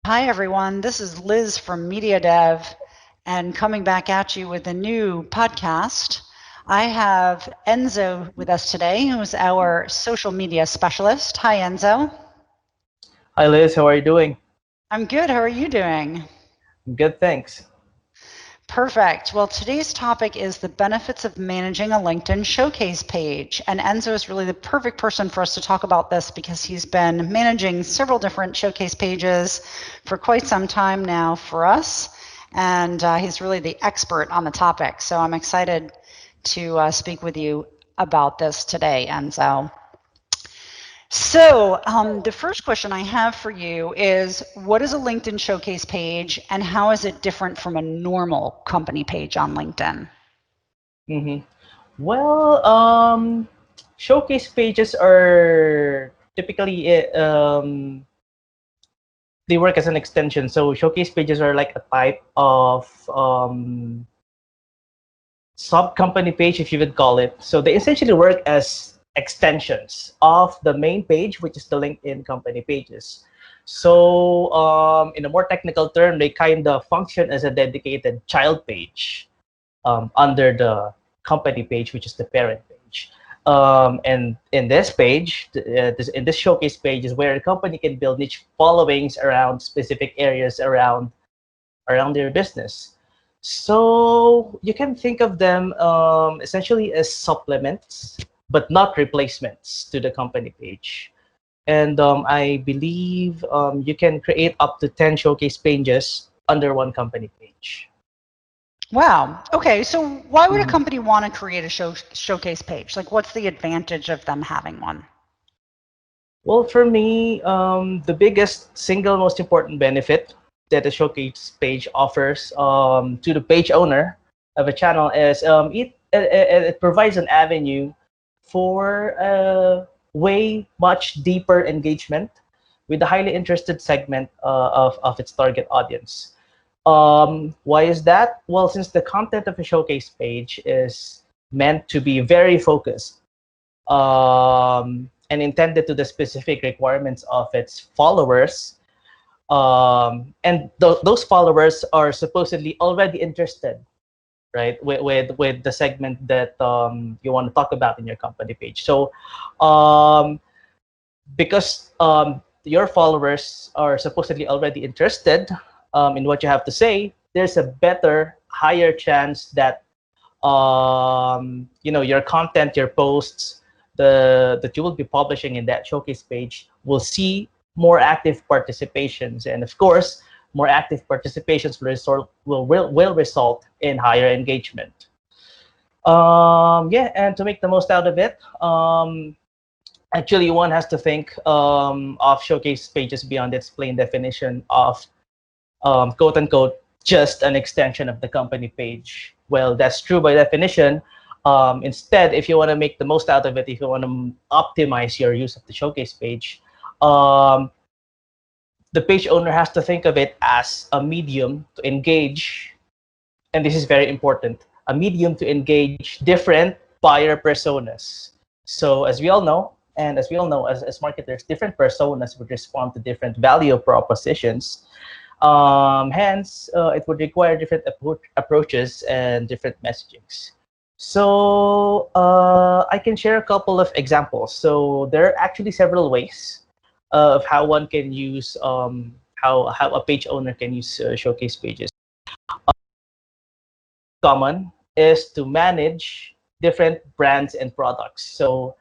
Hi, everyone. This is Liz from Media Dev and coming back at you with a new podcast. I have Enzo with us today, who's our social media specialist. Hi, Enzo. Hi Liz, how are you doing? I'm good. How are you doing? Good, thanks. Perfect. Well, today's topic is the benefits of managing a LinkedIn showcase page. And Enzo is really the perfect person for us to talk about this because he's been managing several different showcase pages for quite some time now for us. And he's really the expert on the topic. So I'm excited to speak with you about this today, Enzo. So, the first question I have for you is what is a LinkedIn showcase page and how is it different from a normal company page on LinkedIn? hmm Well, showcase pages are typically they work as an extension. So showcase pages are like a type of sub company page, if you would call it. So they essentially work as extensions of the main page, which is the LinkedIn company pages. So in a more technical term, they kind of function as a dedicated child page under the company page, which is the parent page. And in this page, in this showcase page is where a company can build niche followings around specific areas around their business. So you can think of them essentially as supplements, but not replacements to the company page. And I believe you can create up to 10 showcase pages under one company page. Wow. Okay. So, why would a company want to create a showcase page? Like, what's the advantage of them having one? Well, for me, the biggest single most important benefit that a showcase page offers to the page owner of a channel is it provides an avenue for way much deeper engagement with the highly interested segment of its target audience. Why is that? Well, since the content of a showcase page is meant to be very focused and intended to the specific requirements of its followers. And those followers are supposedly already interested, right, with the segment that you want to talk about in your company page. So, because your followers are supposedly already interested in what you have to say, there's a better, higher chance that your content, your posts, that you will be publishing in that showcase page will see more active participations, and of course, more active participations will result in higher engagement. Yeah, and to make the most out of it, actually, one has to think of showcase pages beyond its plain definition of quote unquote just an extension of the company page. Well, that's true by definition. Instead, if you want to make the most out of it, if you want to optimize your use of the showcase page, um, the page owner has to think of it as a medium to engage, and this is very important, a medium to engage different buyer personas. So as we all know, and as we all know as marketers, different personas would respond to different value propositions. Hence, it would require different approaches and different messagings. So I can share a couple of examples. So there are actually several ways of how one can use how a page owner can use showcase pages. Common is to manage different brands and products. So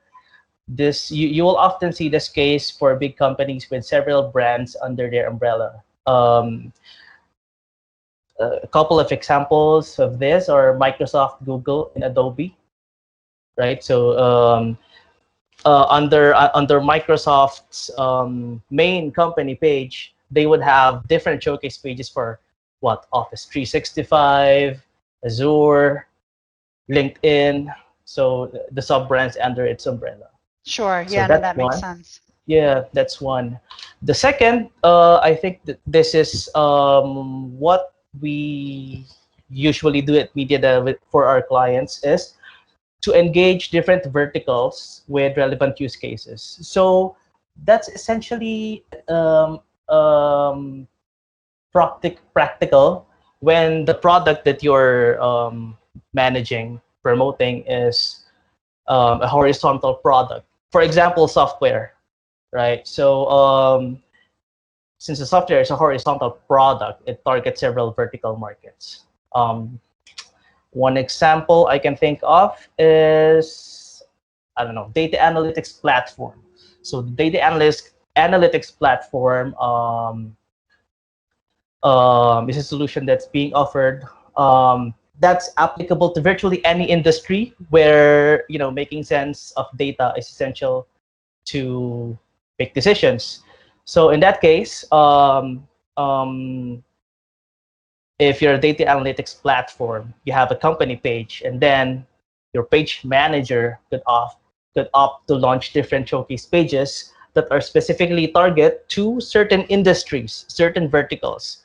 this you will often see this case for big companies with several brands under their umbrella. A couple of examples of this are Microsoft, Google, and Adobe, right? So under Microsoft's main company page, they would have different showcase pages for what Office 365, Azure, LinkedIn. So the sub brands under its umbrella. Sure. So Yeah, no, that's that makes one. sense. Yeah, that's one. The second, I think that this is what we usually do at for our clients is to engage different verticals with relevant use cases. So that's essentially practical when the product that you're managing, promoting is a horizontal product. For example, software, right? So since the software is a horizontal product, it targets several vertical markets. One example I can think of is, I don't know, data analytics platform. So the data analytics platform is a solution that's being offered that's applicable to virtually any industry where making sense of data is essential to make decisions. So in that case, if you're a data analytics platform, you have a company page, and then your page manager could opt to launch different showcase pages that are specifically target to certain industries, certain verticals.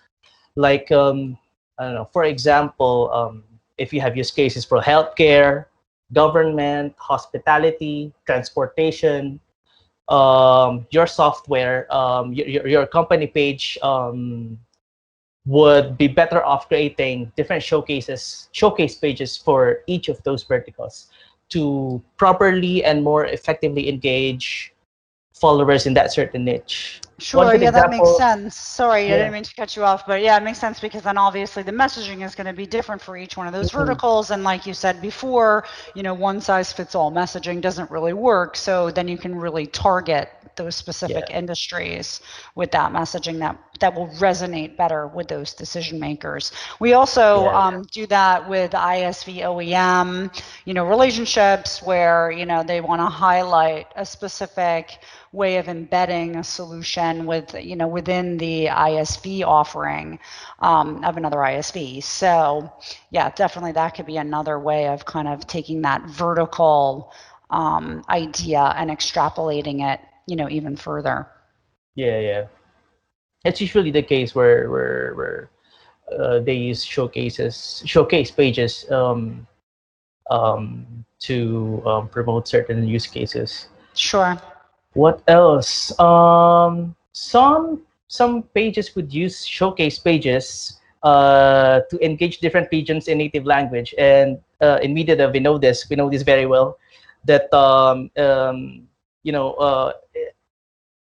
Like I don't know, for example, if you have use cases for healthcare, government, hospitality, transportation, your software, your company page would be better off creating different showcase pages for each of those verticals to properly and more effectively engage followers in that certain niche. One Sure, good yeah, that makes example, sense. Sorry, I yeah. didn't mean to cut you off, but yeah, it makes sense because then obviously the messaging is going to be different for each one of those Mhm. verticals. And like you said before, one size fits all messaging doesn't really work. So then you can really target those specific Yeah, industries with that messaging that will resonate better with those decision makers. We also yeah, do that with ISV OEM, relationships where, they want to highlight a specific way of embedding a solution within the ISV offering of another ISV. So yeah, definitely that could be another way of kind of taking that vertical idea and extrapolating it, even further. yeah. It's usually the case where they use showcase pages to promote certain use cases. Sure. What else? Some pages would use showcase pages to engage different regions in native language, and in media that we know this very well. That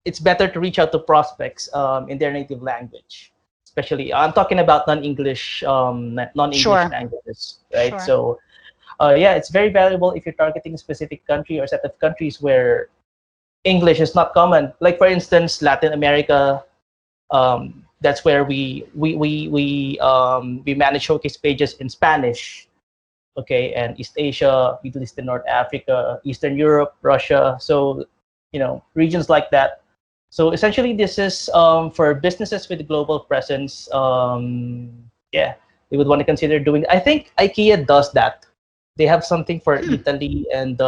it's better to reach out to prospects in their native language. Especially, I'm talking about non-English Sure. languages, right? Sure. So, yeah, it's very valuable if you're targeting a specific country or set of countries where English is not common. Like for instance, Latin America. That's where we manage showcase pages in Spanish. Okay, and East Asia, Middle East and North Africa, Eastern Europe, Russia. So regions like that. So essentially, this is for businesses with global presence. Yeah, they would want to consider doing. I think IKEA does that. They have something for Hmm. Italy and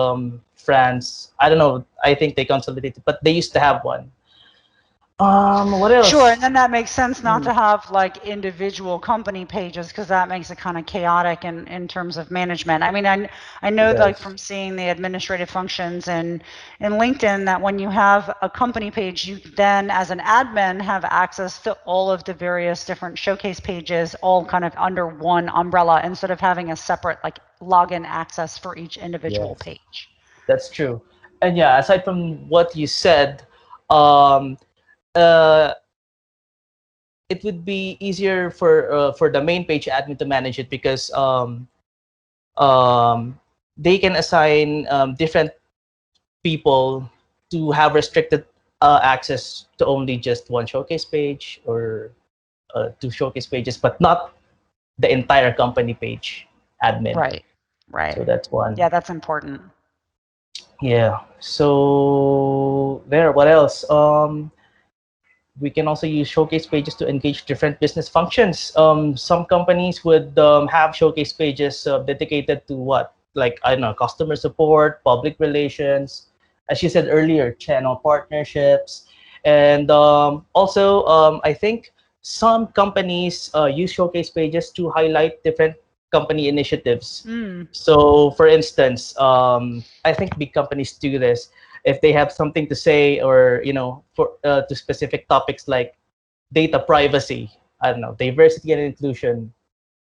France. I don't know. I think they consolidated, but they used to have one. What Sure, else? and then that makes sense not Mm, to have like individual company pages because that makes it kind of chaotic in terms of management. I mean, I it know like does. from seeing the administrative functions in LinkedIn that when you have a company page, you then as an admin have access to all of the various different showcase pages all kind of under one umbrella instead of having a separate like login access for each individual Yes, page. that's true. And yeah, aside from what you said, um, uh, it would be easier for the main page admin to manage it because um, they can assign different people to have restricted access to only just one showcase page or two showcase pages, but not the entire company page admin. Right. Right. So that's one. Yeah, that's important. Yeah. So there. What else? We can also use showcase pages to engage different business functions. Some companies would have showcase pages dedicated to what, like I don't know, customer support, public relations, as you said earlier, channel partnerships, and also I think some companies use showcase pages to highlight different company initiatives. Mm. So, for instance, I think big companies do this if they have something to say or for to specific topics like data privacy. I don't know, diversity and inclusion,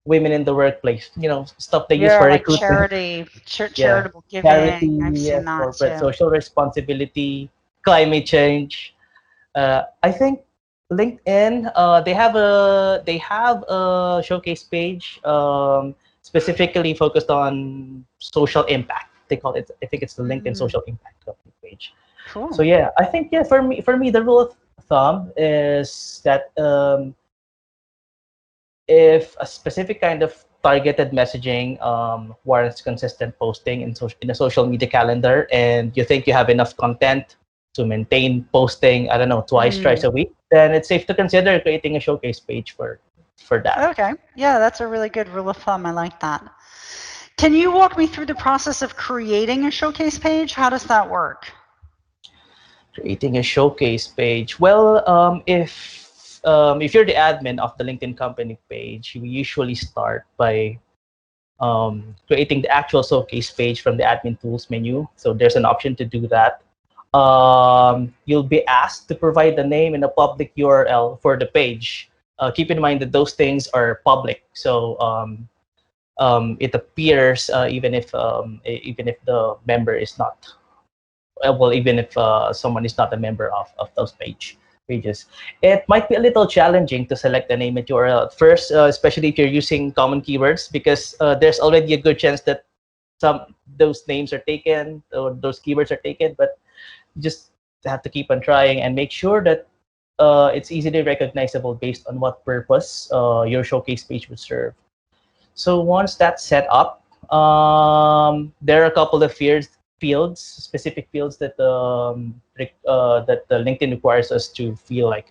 women in the workplace, stuff they use Yeah, for like recruitment. charity, Yeah, charitable giving. I've charity, seen that corporate too. social responsibility, climate change. I think LinkedIn, they have a showcase page, specifically focused on social impact. They call it, I think it's the LinkedIn Mm, social impact company page. So cool. yeah, I think, yeah, for me the rule of thumb is that, if a specific kind of targeted messaging warrants consistent posting in a social media calendar, and you think you have enough content to maintain posting, I don't know, twice, thrice Mm, a week, then it's safe to consider creating a showcase page for that. okay. Yeah, that's a really good rule of thumb. I like that. Can you walk me through the process of creating a showcase page? How does that work? Creating a showcase page. Well, if you're the admin of the LinkedIn company page, we usually start by creating the actual showcase page from the admin tools menu. So there's an option to do that. You'll be asked to provide the name and a public URL for the page. Keep in mind that those things are public, so it appears, even if the member is not, well, even if someone is not a member of those pages. It might be a little challenging to select the name and URL at first, especially if you're using common keywords, because there's already a good chance that some those names are taken, or those keywords are taken. But you just have to keep on trying and make sure that it's easily recognizable based on what purpose your showcase page would serve. So once that's set up, there are a couple of specific fields that that the LinkedIn requires us to fill, like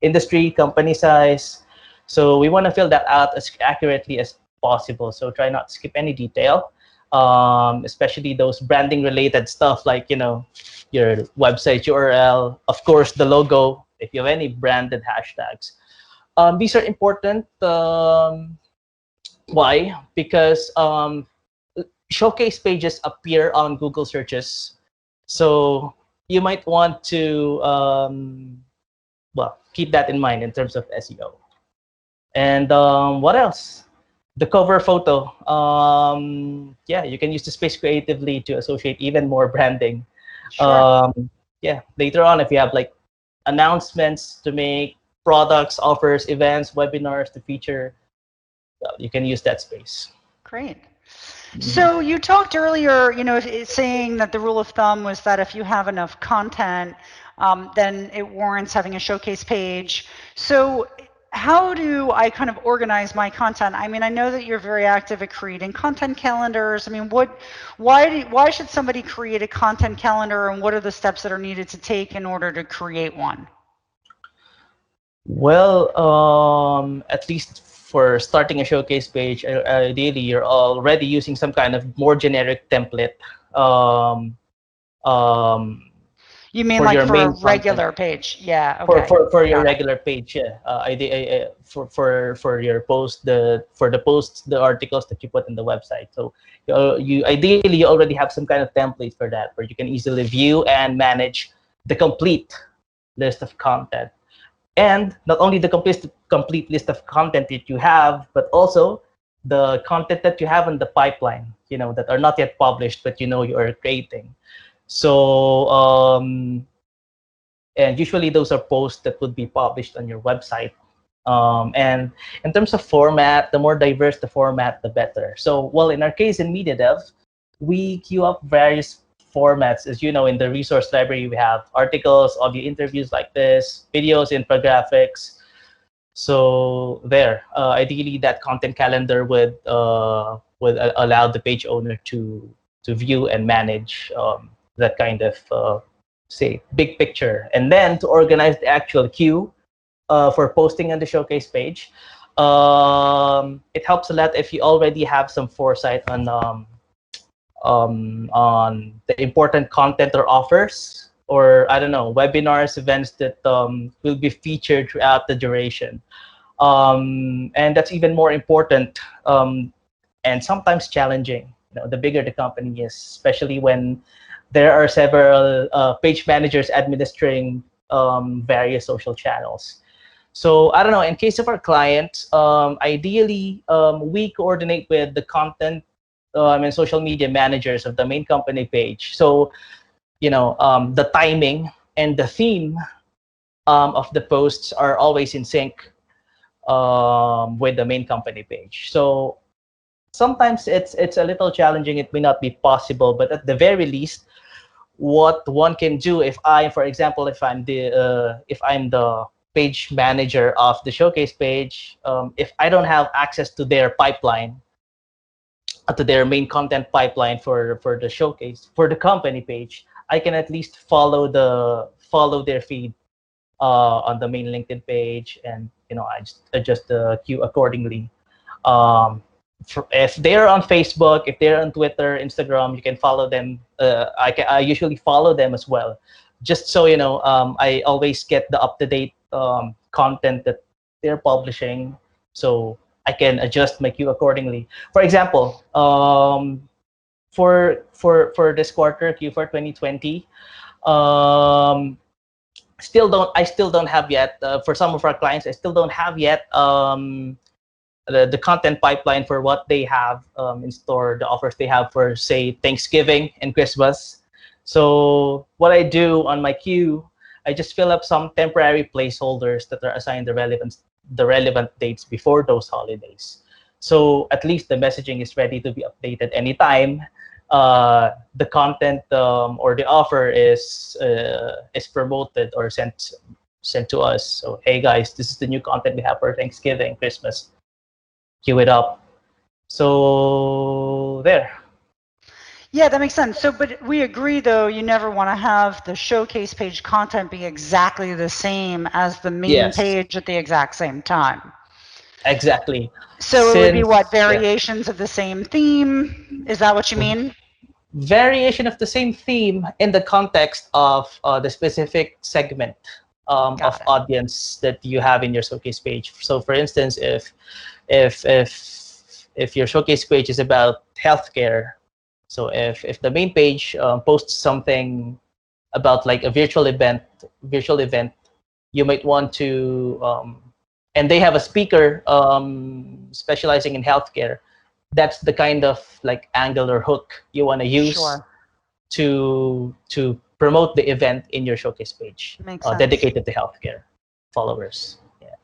industry, company size. So we want to fill that out as accurately as possible. So try not to skip any detail, especially those branding related stuff, like your website URL, of course the logo, if you have any branded hashtags. These are important. Why? Because showcase pages appear on Google searches, so you might want to, well, keep that in mind in terms of SEO. And what else? The cover photo. Yeah, you can use the space creatively to associate even more branding. Sure. Yeah, later on, if you have like announcements to make, products, offers, events, webinars to feature, well, you can use that space. Great. Mhm. So you talked earlier, saying that the rule of thumb was that if you have enough content, then it warrants having a showcase page. So how do I kind of organize my content? I mean, I know that you're very active at creating content calendars. I mean, why should somebody create a content calendar, and what are the steps that are needed to take in order to create one? Well, at least for starting a showcase page, ideally you're already using some kind of more generic template, um, um, You mean for like your for a main content. regular page? Yeah, for okay. for your Got it. regular page, yeah. For your post, the posts, the articles that you put in the website. So you ideally you already have some kind of template for that, where you can easily view and manage the complete list of content. And not only the complete list of content that you have, but also the content that you have in the pipeline, that are not yet published, but you are creating. So and usually those are posts that would be published on your website. And in terms of format, the more diverse the format, the better. So, well, in our case in media dev, we queue up various formats. As you know, in the resource library, we have articles, audio interviews like this, videos, infographics. So there, ideally, that content calendar would allow the page owner to view and manage that kind of, say, big picture, and then to organize the actual queue for posting on the showcase page. It helps a lot if you already have some foresight on the important content or offers, or I don't know, webinars, events that will be featured throughout the duration. And that's even more important, and sometimes challenging. The bigger the company is, especially when there are several page managers administering various social channels. So I don't know, in case of our clients, ideally, we coordinate with the content and social media managers of the main company page. So, the timing and the theme of the posts are always in sync with the main company page. So sometimes it's a little challenging. It may not be possible, but at the very least, what one can do, if I, for example, if I'm the page manager of the showcase page, if I don't have access to their pipeline, to their main content pipeline for the showcase for the company page, I can at least follow their feed on the main LinkedIn page, and I just adjust the queue accordingly. Um, if they're on Facebook, if they're on Twitter, Instagram, you can follow them. I usually follow them as well, just so I always get the up-to-date content that they're publishing, so I can adjust my queue accordingly. For example, for this quarter, Q4 2020, um, I still don't have yet, for some of our clients, I still don't have yet the content pipeline for what they have in store, the offers they have for, say, Thanksgiving and Christmas. So what I do on my queue, I just fill up some temporary placeholders that are assigned the relevant dates before those holidays. So at least the messaging is ready to be updated anytime the content or the offer is promoted or sent to us. So hey guys, this is the new content we have for Thanksgiving, Christmas. Queue it up. So there. Yeah, that makes sense. So, but we agree though, you never want to have the showcase page content be exactly the same as the main Yes, page at the exact same time. exactly. So it would be what, Since yeah, variations of the same theme? Is that what you mean? variation of the same theme in the context of the specific segment of Got it. audience that you have in your showcase page. So, for instance, if if your showcase page is about healthcare, so if the main page posts something about like a virtual event, you might want to, and they have a speaker specializing in healthcare. That's the kind of like angle or hook you want to use Sure. to promote the event in your showcase page Makes sense. dedicated to healthcare followers. Yeah.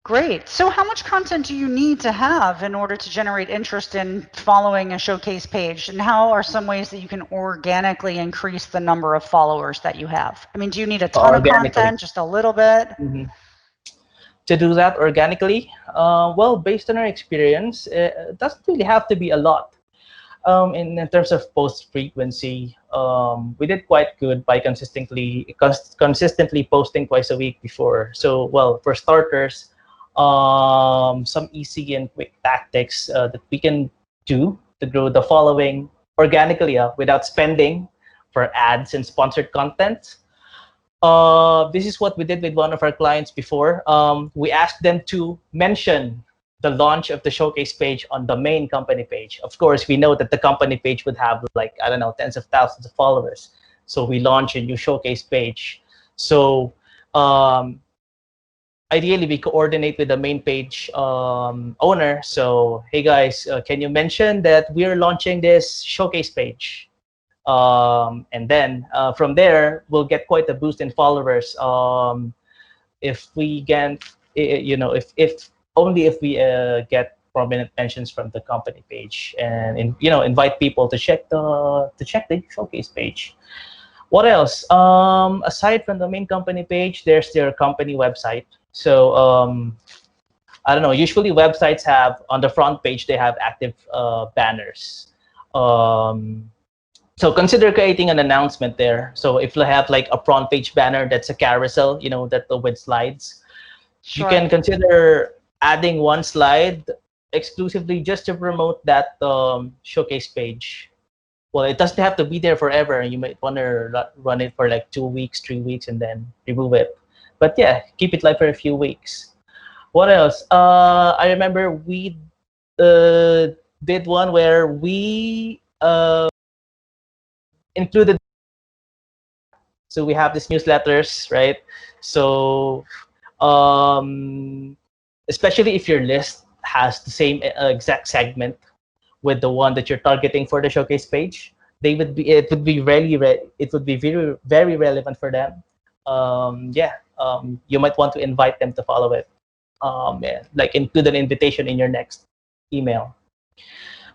Great. So how much content do you need to have in order to generate interest in following a showcase page? And how are some ways that you can organically increase the number of followers that you have? I mean, do you need a ton of Organically. content, just a little bit? Mhm. To do that organically, well, based on our experience, it doesn't really have to be a lot. In terms of post frequency, we did quite good by consistently posting twice a week before. So, well, for starters, some easy and quick tactics that we can do to grow the following organically without spending for ads and sponsored content. This is what we did with one of our clients before. We asked them to mention the launch of the showcase page on the main company page. Of course, we know that the company page would have like, I don't know, tens of thousands of followers. So we launch a new showcase page. So um, ideally, we coordinate with the main page owner. So, hey guys, can you mention that we're launching this showcase page? And then from there, we'll get quite a boost in followers. If we can, if only if we get prominent mentions from the company page, and invite people to check the showcase page. What else? Aside from the main company page, there's their company website. So I don't know. Usually, websites have on the front page they have active banners. Um, so consider creating an announcement there. So if you have like a front page banner that's a carousel, that with slides, you Sure. can consider adding one slide exclusively just to promote that showcase page. Well, it doesn't have to be there forever. You might want to run it for like 2 weeks, 3 weeks, and then remove it. But yeah, keep it live for a few weeks. What else? I remember we uh, did one where we included. So we have these newsletters, right? So Um, Especially if your list has the same exact segment with the one that you're targeting for the showcase page, it would be it would be very relevant for them. You might want to invite them to follow it. Yeah, like include an invitation in your next email.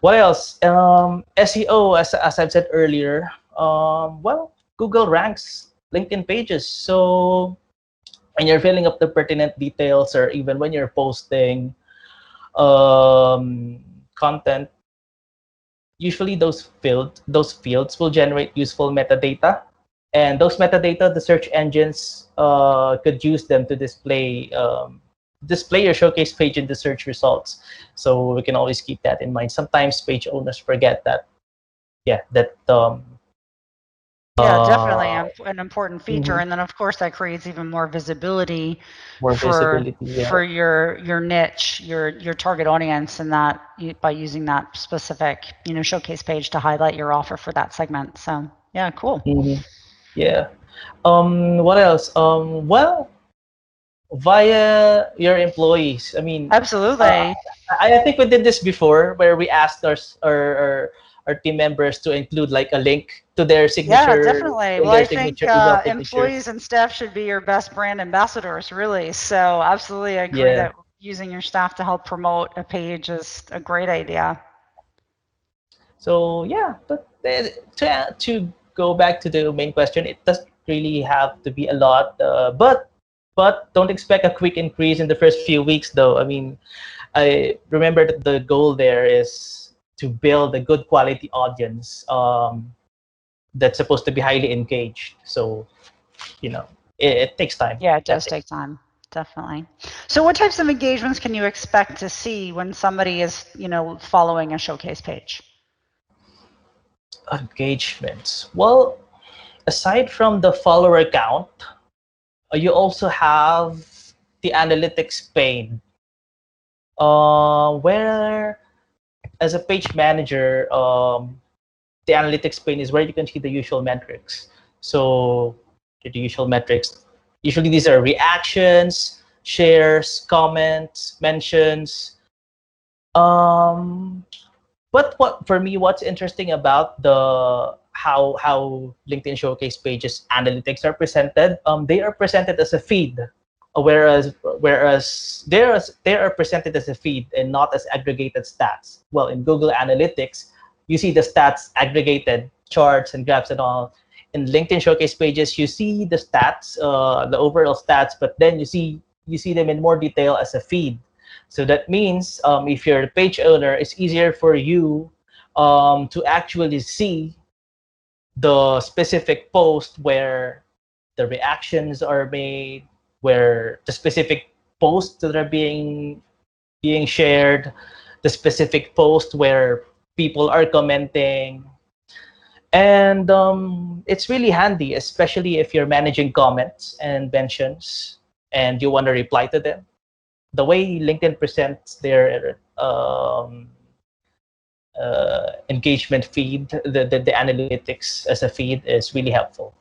What else? SEO, as I've said earlier, Google ranks LinkedIn pages. So when you're filling up the pertinent details, or even when you're posting content, usually those fields will generate useful metadata, and those metadata, the search engines could use them to display your showcase page in the search results. So we can always keep that in mind. Sometimes page owners forget that. Yeah, that Yeah, definitely uh, an important feature, mhm, and then of course that creates even more visibility more visibility. Yeah. for your niche, your target audience, and that by using that specific showcase page to highlight your offer for that segment. So yeah, cool. Mhm. Yeah. What else? Via your employees. I mean, uh, Absolutely. I think we did this before, where we asked our team members to include like a link to their Yeah, signature, definitely. in Well, their I think signature email signature. employees and staff should be your best brand ambassadors, really. So absolutely agree Yeah. that using your staff to help promote a page is a great idea. So yeah, but to go back to the main question, it doesn't really have to be a lot, but don't expect a quick increase in the first few weeks, though. I mean, I remember that the goal there is to build a good quality audience that's supposed to be highly engaged. So, you know, it takes time. Yeah, it does That's it. take time, definitely. So what types of engagements can you expect to see when somebody is, following a showcase page? Engagements. Well, aside from the follower count, you also have the analytics pane, where as a page manager, the analytics pane is where you can see the usual metrics. So the usual metrics, usually these are reactions, shares, comments, mentions. Um, but what for me, what's interesting about the how LinkedIn Showcase pages analytics are presented, they are presented as a feed, whereas they are presented as a feed and not as aggregated stats. Well, in Google Analytics, you see the stats aggregated, charts and graphs and all. In LinkedIn Showcase pages, you see the stats, the overall stats, but then you see them in more detail as a feed. So that means if you're a page owner, it's easier for you to actually see the specific post where the reactions are made, where the specific posts that are being shared, the specific post where people are commenting. And it's really handy, especially if you're managing comments and mentions and you want to reply to them. The way LinkedIn presents their engagement feed, the analytics as a feed is really helpful.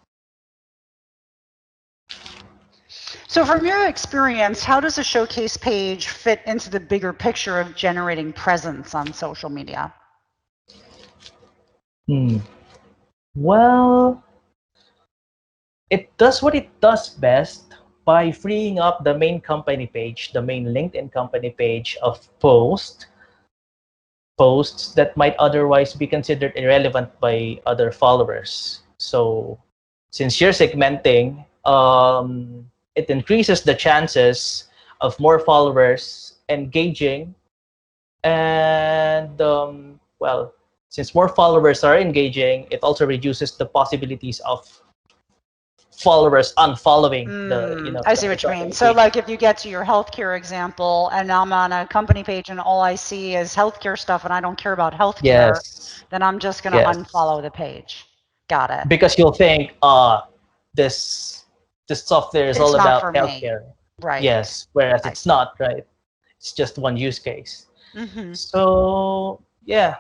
So from your experience, how does a showcase page fit into the bigger picture of generating presence on social media? Hmm. Well, it does what it does best by freeing up the main company page, the main LinkedIn company page of posts that might otherwise be considered irrelevant by other followers. So since you're segmenting, it increases the chances of more followers engaging. And since more followers are engaging, it also reduces the possibilities of followers unfollowing I see the what you mean. company So, page. like, if you get to your healthcare example, and I'm on a company page, and all I see is healthcare stuff, and I don't care about healthcare, Yes, then I'm just going to yes, unfollow the page. Got it. because you'll think, this this software is It's all not about for me. healthcare. Right. Yes, whereas I it's see. not, right? It's just one use case. Hmm. So yeah,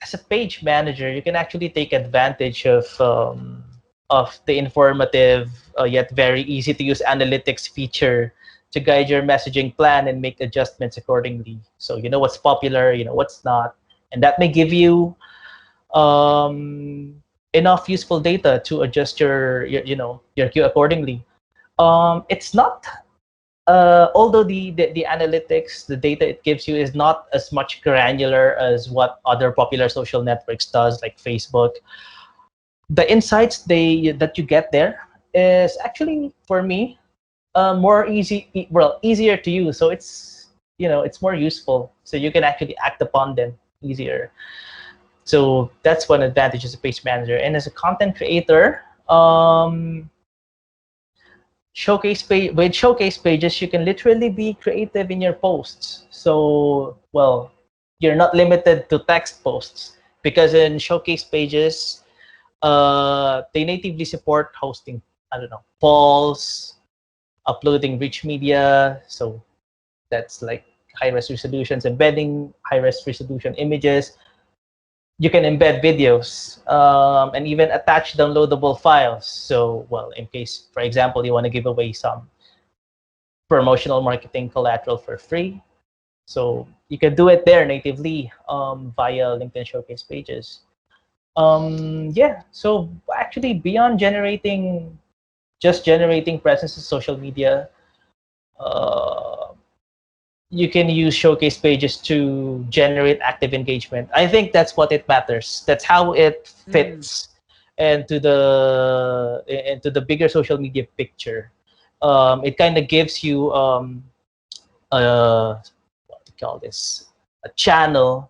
as a page manager, you can actually take advantage of of the informative yet very easy to use analytics feature to guide your messaging plan and make adjustments accordingly. So you know what's popular, you know what's not, and that may give you enough useful data to adjust your queue accordingly. It's not although the analytics, the data it gives you is not as much granular as what other popular social networks does, like Facebook. The insights that you get there is actually, for me, more easier to use. So it's more useful. So you can actually act upon them easier. So that's one advantage as a page manager. And as a content creator, with showcase pages, you can literally be creative in your posts. So, well, you're not limited to text posts, because in showcase pages, they natively support hosting, I don't know, polls, uploading rich media. So that's like high-res resolutions, embedding high-res resolution images. You can embed videos, and even attach downloadable files. So, well, in case, for example, you want to give away some promotional marketing collateral for free, so you can do it there natively via LinkedIn Showcase pages. Yeah, so actually, beyond generating presence in social media, uh, you can use showcase pages to generate active engagement. I think that's what it matters. That's how it fits into the bigger social media picture. It kind of gives you what do you call this, a channel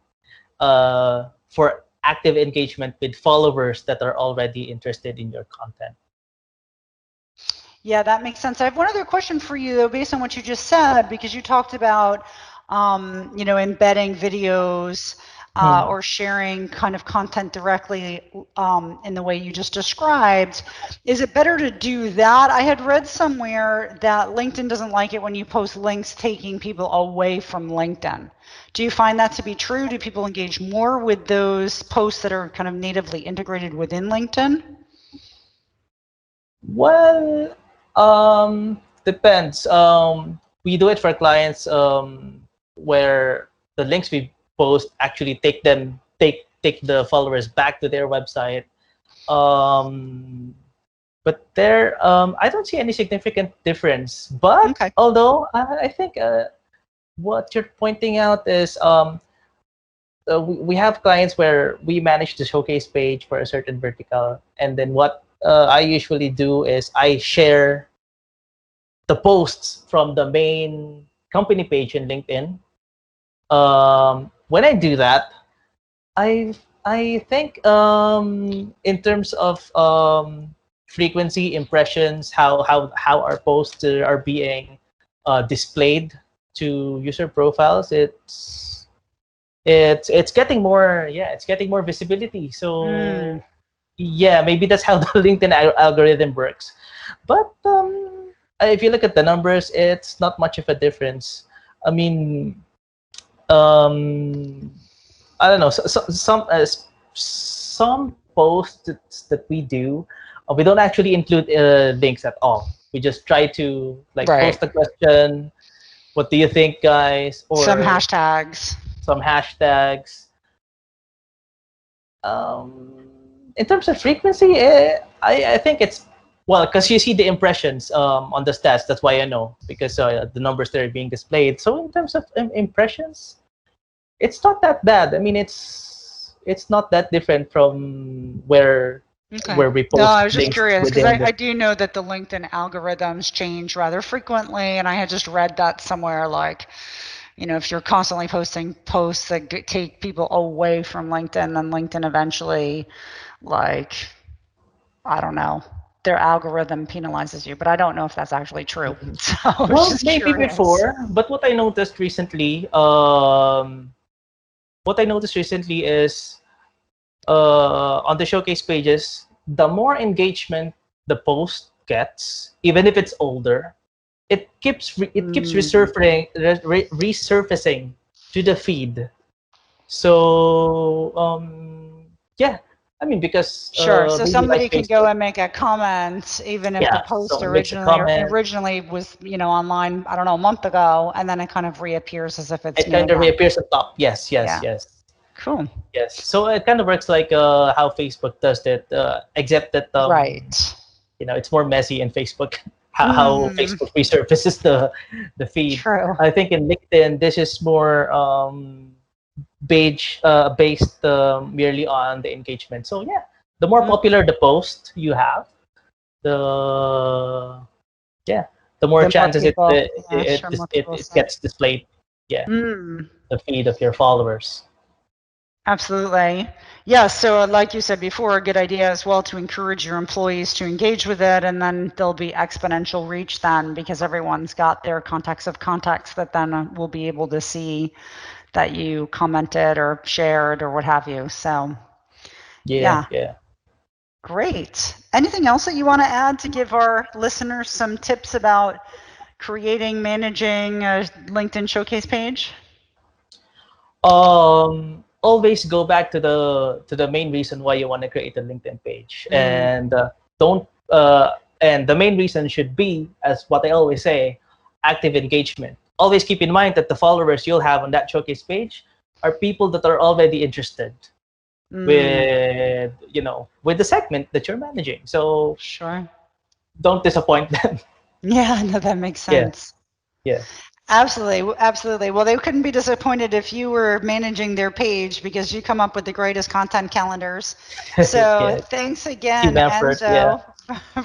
for active engagement with followers that are already interested in your content. Yeah, that makes sense. I have one other question for you, though, based on what you just said, because you talked about, embedding videos or sharing kind of content directly in the way you just described. Is it better to do that? I had read somewhere that LinkedIn doesn't like it when you post links taking people away from LinkedIn. Do you find that to be true? Do people engage more with those posts that are kind of natively integrated within LinkedIn? Well, depends. We do it for clients where the links we post actually take the followers back to their website. Um, but there, I don't see any significant difference. But Okay. although I think what you're pointing out is we have clients where we manage the showcase page for a certain vertical, and then what I usually do is I share the posts from the main company page in LinkedIn. When I do that, I think in terms of frequency, impressions, how our posts are being displayed to user profiles, it's getting more, yeah, it's getting more visibility. So yeah, maybe that's how the LinkedIn algorithm works. But if you look at the numbers, it's not much of a difference. I mean, um, I don't know. Some posts that we do, we don't actually include links at all. We just try to like Right. post a question. What do you think, guys? Some Or hashtags. some hashtags. In terms of frequency, I think it's, well, because you see the impressions on the stats. That's why I know, because the numbers that are being displayed. So in terms of impressions, it's not that bad. I mean, it's not that different from Okay. where we No, post I was just links curious because within I the. do know that the LinkedIn algorithms change rather frequently, and I had just read that somewhere like, if you're constantly posting posts that take people away from LinkedIn, then LinkedIn eventually, like, I don't know, their algorithm penalizes you, but I don't know if that's actually true. So I was Well, just maybe curious. before, but what I noticed recently is on the showcase pages, the more engagement the post gets, even if it's older, it keeps resurfacing to the feed. So yeah, I mean, because Sure. So really like somebody can go Facebook, and make a comment, even if the yeah, post someone makes a comment, originally was, online, I don't know, a month ago, and then it kind of reappears as if it's it new kind of again. reappears at top. Yes, yes, Yeah. yes, Cool. yes. So it kind of works like how Facebook does it, except that Right. it's more messy in Facebook. How Mm, Facebook resurfaces the feed. true. I think in LinkedIn this is more based merely on the engagement. So yeah, the more Mm, popular the post you have, the yeah, the more the more chances people, yeah, sure, more people it see. gets displayed. Yeah, Mm. the feed of your followers. Absolutely. Yeah, so like you said before, a good idea as well to encourage your employees to engage with it, and then there'll be exponential reach then because everyone's got their contacts of contacts that then will be able to see that you commented or shared or what have you. So, Yeah, yeah, yeah. great. Anything else that you want to add to give our listeners some tips about creating, managing a LinkedIn showcase page? Always go back to the main reason why you want to create a LinkedIn page, Mm, don't and the main reason should be, as what I always say, active engagement. Always keep in mind that the followers you'll have on that showcase page are people that are already interested mm, with the segment that you're managing. So sure. don't disappoint them. Yeah, no, that makes Yeah, sense. yeah. Absolutely, absolutely. Well, they couldn't be disappointed if you were managing their page because you come up with the greatest content calendars. So Yeah. thanks again, Team effort. Yeah. Enzo,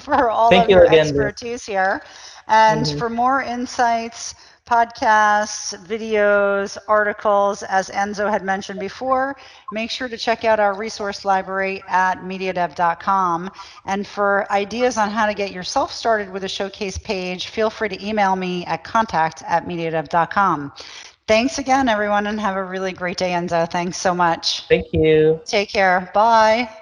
for all Thank of you your again, Liz. expertise here. And Hmm. for more insights, podcasts, videos, articles, as Enzo had mentioned before, make sure to check out our resource library at mediadev.com. And for ideas on how to get yourself started with a showcase page, feel free to email me at contact@mediadev.com. Thanks again, everyone, and have a really great day, Enzo. Thanks so much. Thank you. Take care. Bye. Take